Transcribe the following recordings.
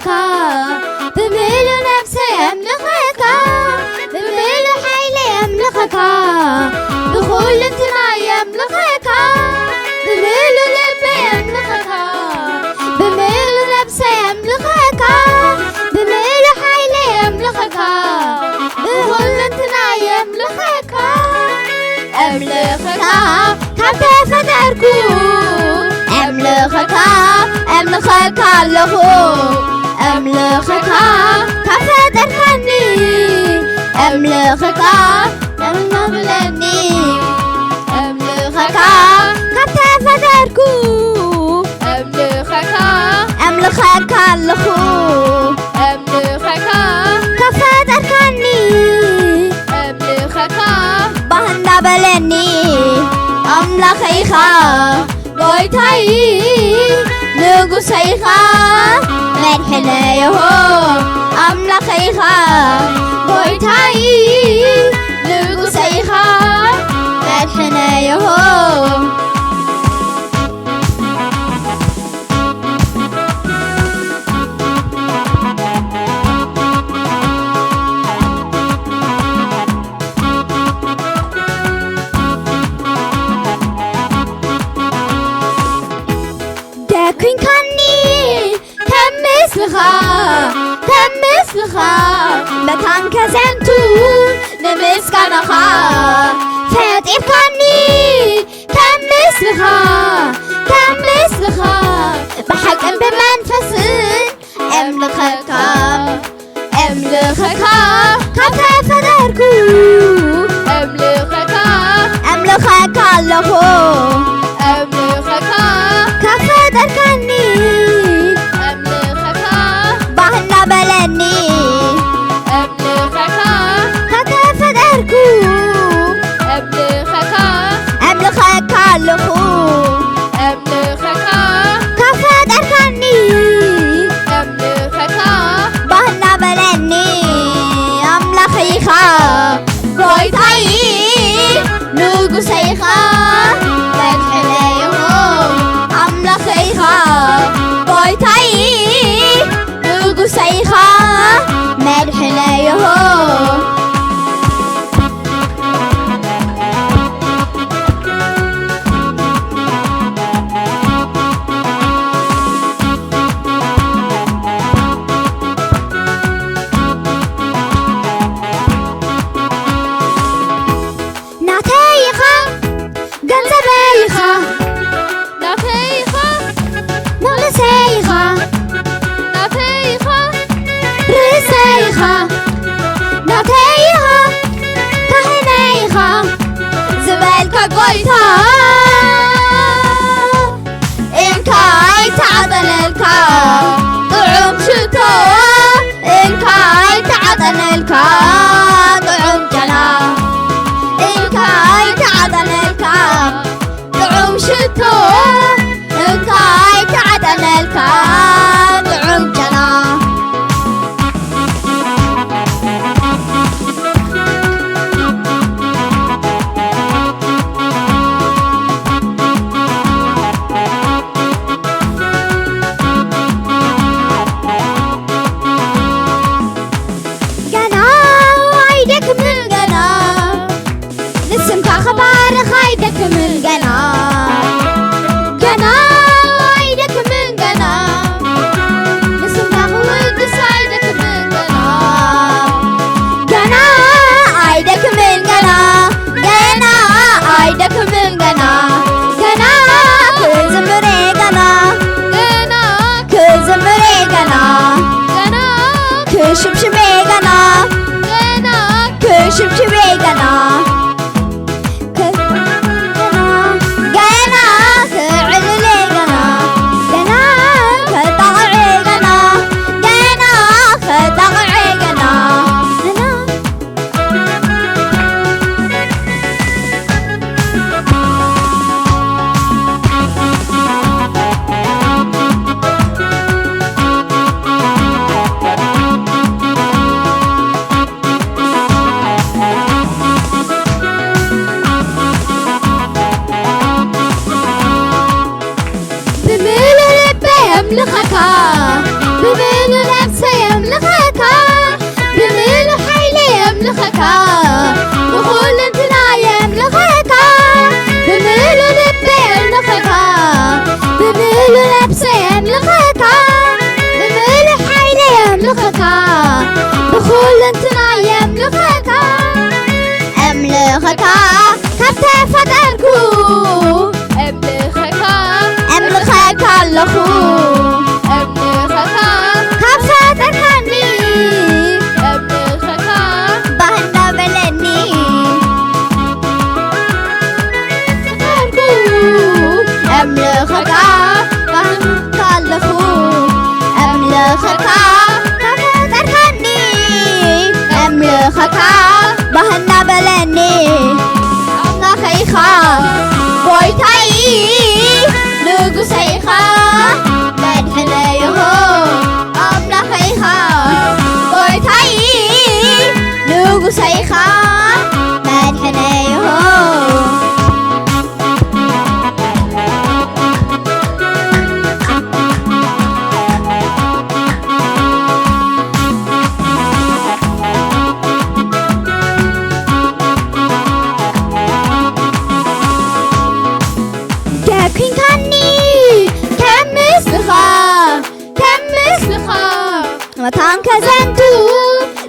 يملكك بميل نفسه يملكك بميل حيل يملكك بخول انتماء يملكك بميل لب يملكك بميل نفسه يملكك بميل حيل يملكك بخول انتماء يملكك أملكك كم تفدركو أملكك أملكك له أملكك كفدركني أملكك أملكني أملكك كم تفدركو أملكك أملكك له أملكك كفدركني أملكك بهنا بلني أملكيك ጎይታይ ንጉሰይኻ መድሕነይሁ ኣምላኸይኻ ጎይታይ ንጉሰይኻ መድሕነይሁ ተምስልኻ መካን ከዘንቱ ንምስጋናኻ ፈጢርካኒ ተምስልኻ ብሓቅን ብመንፈስን ኣምልኸካ ካብ ተፈጠርኩ ኣምልኸካ ኣለኹ ካብ ፈጠርካኒ بلني أملكك كتفدرك أملكك له أملكك كفدركني أملكك بهنا بلني أملكيك ጎይታይ ንጉሰይኻ መድሕነይሁ ኣምላኸይኻ ጎይታይ ንጉሰይኻ መድሕነይሁ ጎይታ እንካ ይተዓጠነልካ ጥዑም ሽቶ እንካ ይተዓጠነልካ ጥዑም ጨና እንካ ይተዓጠነልካ ጥዑም ሽቶ እንካ ይተዓጠነልካ ጥዑም ጨና ሽብሽቤ ገና ክዕልሌ ገና ከጣቕዐ ገና ከጣቕዐ ገና ተፈጠርኩ أملخك اللخو أملخك خبصة تركني أملخك بهنا بلني أملخك بهنك اللخو أملخك خبصة تركني أملخك بهنا بلني أملخيخا بويتاي ንጉሰይኻ መድሕነይኹ ኣምላኸይኻ ጎይታይ ንጉሰይኻ መድሕነይኹ متان كزنتو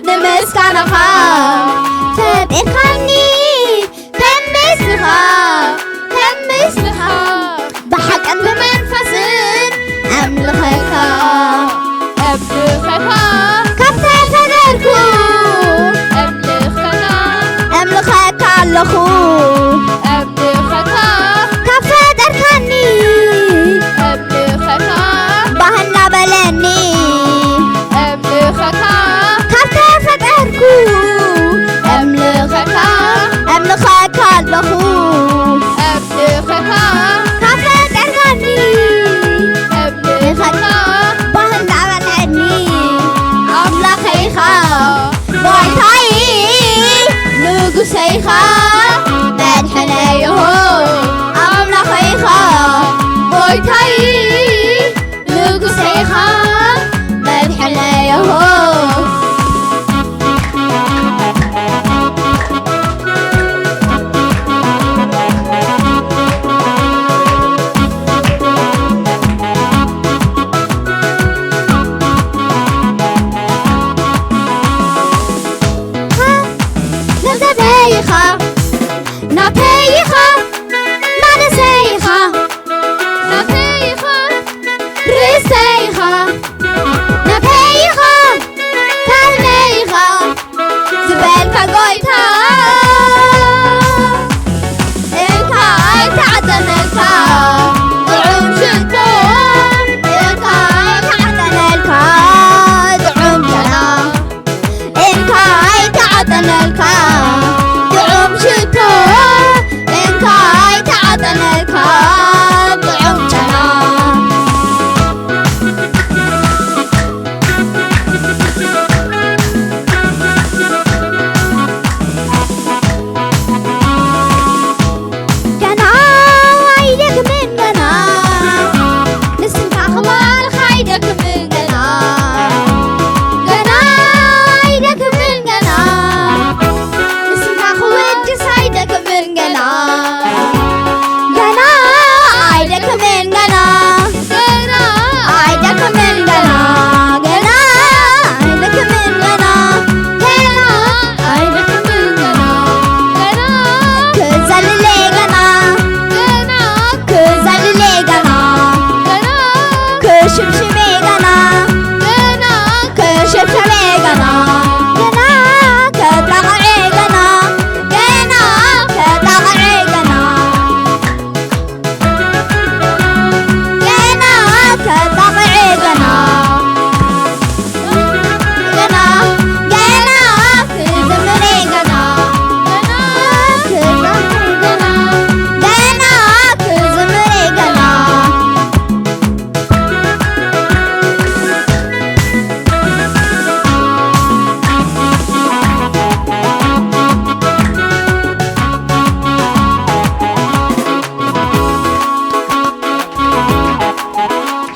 نمسكنخا تبقني تمسخا بحق بمنفس أملخك كفتا تدركو أملخك اللخو كفتا دركني بهنا بلني أملخك اللخو كفت أرغني أملخك بهن عملني أملخيخا بويتاي نقصيخا مدحنيه أملخيخا بويتاي نقصيخا مدحنيه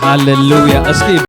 هللويا. اسكي